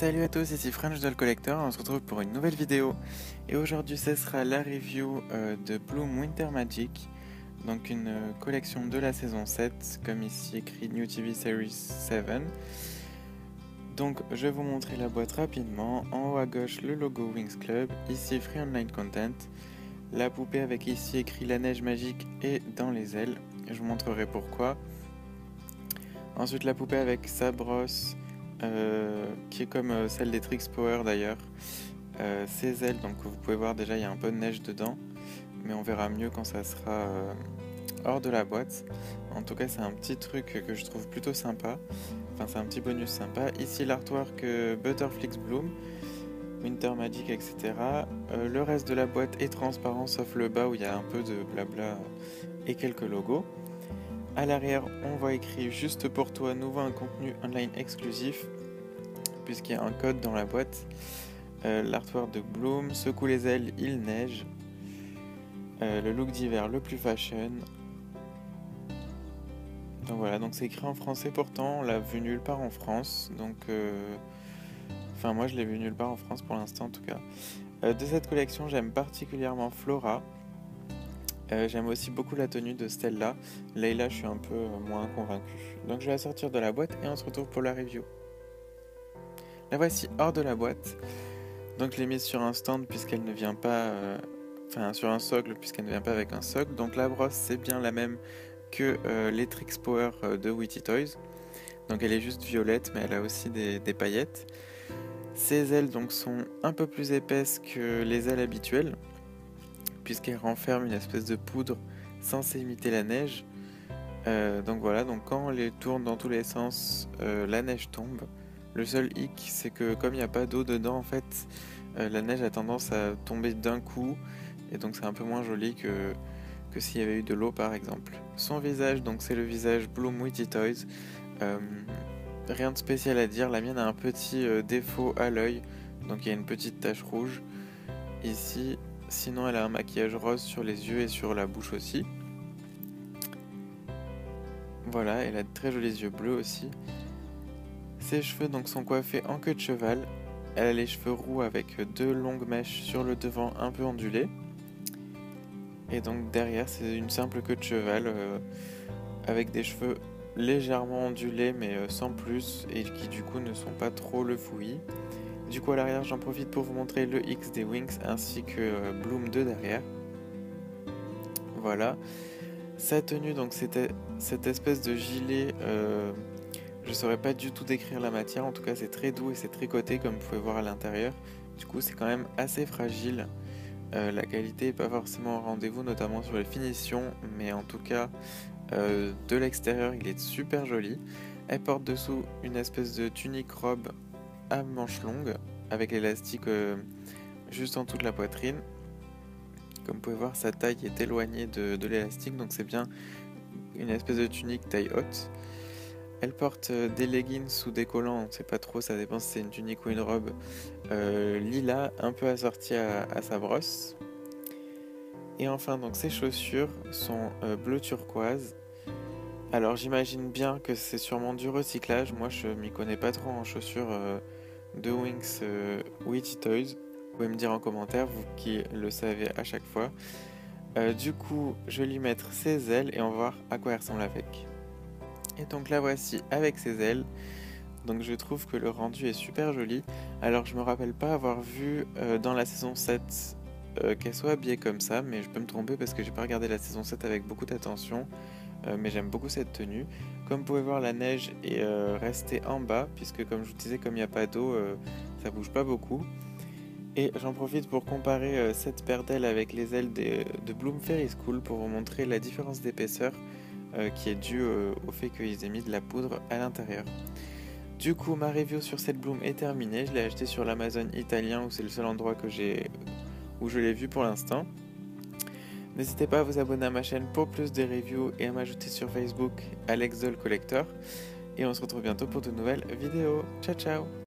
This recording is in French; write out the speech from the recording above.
Salut à tous, ici French Doll Collector, on se retrouve pour une nouvelle vidéo. Et aujourd'hui ce sera la review de Bloom Winter Magic, donc une collection de la saison 7, comme ici écrit New TV Series 7. Donc je vais vous montrer la boîte rapidement. En haut à gauche le logo Wings Club, ici Free Online Content, la poupée avec ici écrit la neige magique et dans les ailes, je vous montrerai pourquoi. Ensuite la poupée avec sa brosse, qui est comme celle des Trix Power d'ailleurs. Ses ailes, donc vous pouvez voir déjà il y a un peu de neige dedans, mais on verra mieux quand ça sera hors de la boîte. En tout cas c'est un petit truc que je trouve plutôt sympa, enfin c'est un petit bonus sympa. Ici l'artwork Butterflix Bloom, Winter Magic, etc. Le reste de la boîte est transparent sauf le bas où il y a un peu de blabla et quelques logos. À l'arrière, on voit écrit juste pour toi, nouveau un contenu online exclusif, puisqu'il y a un code dans la boîte. L'artwork de Bloom, secoue les ailes, il neige. Le look d'hiver le plus fashion. Donc voilà, donc c'est écrit en français pourtant, on l'a vu nulle part en France. Donc, enfin moi je l'ai vu nulle part en France pour l'instant en tout cas. De cette collection, j'aime particulièrement Flora. J'aime aussi beaucoup la tenue de Stella. Layla, je suis un peu moins convaincu. Donc je vais la sortir de la boîte et on se retrouve pour la review. La voici hors de la boîte. Donc je l'ai mise sur un stand puisqu'elle ne vient pas... Enfin sur un socle puisqu'elle ne vient pas avec un socle. Donc la brosse c'est bien la même que les Trix Power de Witty Toys. Donc elle est juste violette mais elle a aussi des paillettes. Ses ailes donc sont un peu plus épaisses que les ailes habituelles, puisqu'elle renferme une espèce de poudre censée imiter la neige. Donc voilà, donc quand on les tourne dans tous les sens, la neige tombe. Le seul hic, c'est que comme il n'y a pas d'eau dedans, en fait, la neige a tendance à tomber d'un coup, et donc c'est un peu moins joli que s'il y avait eu de l'eau par exemple. Son visage, donc c'est le visage Bloom Witty Toys. Rien de spécial à dire, la mienne a un petit défaut à l'œil, donc il y a une petite tache rouge ici. Sinon elle a un maquillage rose sur les yeux et sur la bouche aussi. Voilà, elle a de très jolis yeux bleus aussi. Ses cheveux donc sont coiffés en queue de cheval. Elle a les cheveux roux avec deux longues mèches sur le devant un peu ondulées. Et donc derrière c'est une simple queue de cheval avec des cheveux légèrement ondulés mais sans plus, et qui du coup ne sont pas trop le fouillis. Du coup à l'arrière j'en profite pour vous montrer le X des Wings ainsi que Bloom de derrière. Voilà. Sa tenue donc c'était cette espèce de gilet, je saurais pas du tout décrire la matière, en tout cas c'est très doux et c'est tricoté comme vous pouvez voir à l'intérieur. Du coup c'est quand même assez fragile, la qualité est pas forcément au rendez-vous notamment sur les finitions, mais en tout cas de l'extérieur il est super joli. Elle porte dessous une espèce de tunique robe à manches longues avec l'élastique juste en dessous de la poitrine. Comme vous pouvez voir, sa taille est éloignée de l'élastique, donc c'est bien une espèce de tunique taille haute. Elle porte des leggings sous des collants, on ne sait pas trop, ça dépend si c'est une tunique ou une robe, lilas, un peu assortie à sa brosse. Et enfin, donc ses chaussures sont bleu turquoise. Alors j'imagine bien que c'est sûrement du recyclage, moi je m'y connais pas trop en chaussures de Wings Witty Toys. Vous pouvez me dire en commentaire, vous qui le savez à chaque fois. Du coup, je vais lui mettre ses ailes et on va voir à quoi elle ressemble avec. Et donc la voici avec ses ailes. Donc je trouve que le rendu est super joli. Alors je me rappelle pas avoir vu dans la saison 7 qu'elle soit habillée comme ça, mais je peux me tromper parce que j'ai pas regardé la saison 7 avec beaucoup d'attention. Mais j'aime beaucoup cette tenue. Comme vous pouvez voir, la neige est restée en bas, puisque comme je vous disais, comme il n'y a pas d'eau, ça bouge pas beaucoup. Et j'en profite pour comparer cette paire d'ailes avec les ailes de Bloom Fairy School pour vous montrer la différence d'épaisseur qui est due au fait qu'ils aient mis de la poudre à l'intérieur. Du coup, ma review sur cette Bloom est terminée. Je l'ai achetée sur l'Amazon italien où c'est le seul endroit où je l'ai vu pour l'instant. N'hésitez pas à vous abonner à ma chaîne pour plus de reviews et à m'ajouter sur Facebook Alex Doll Collector. Et on se retrouve bientôt pour de nouvelles vidéos. Ciao ciao!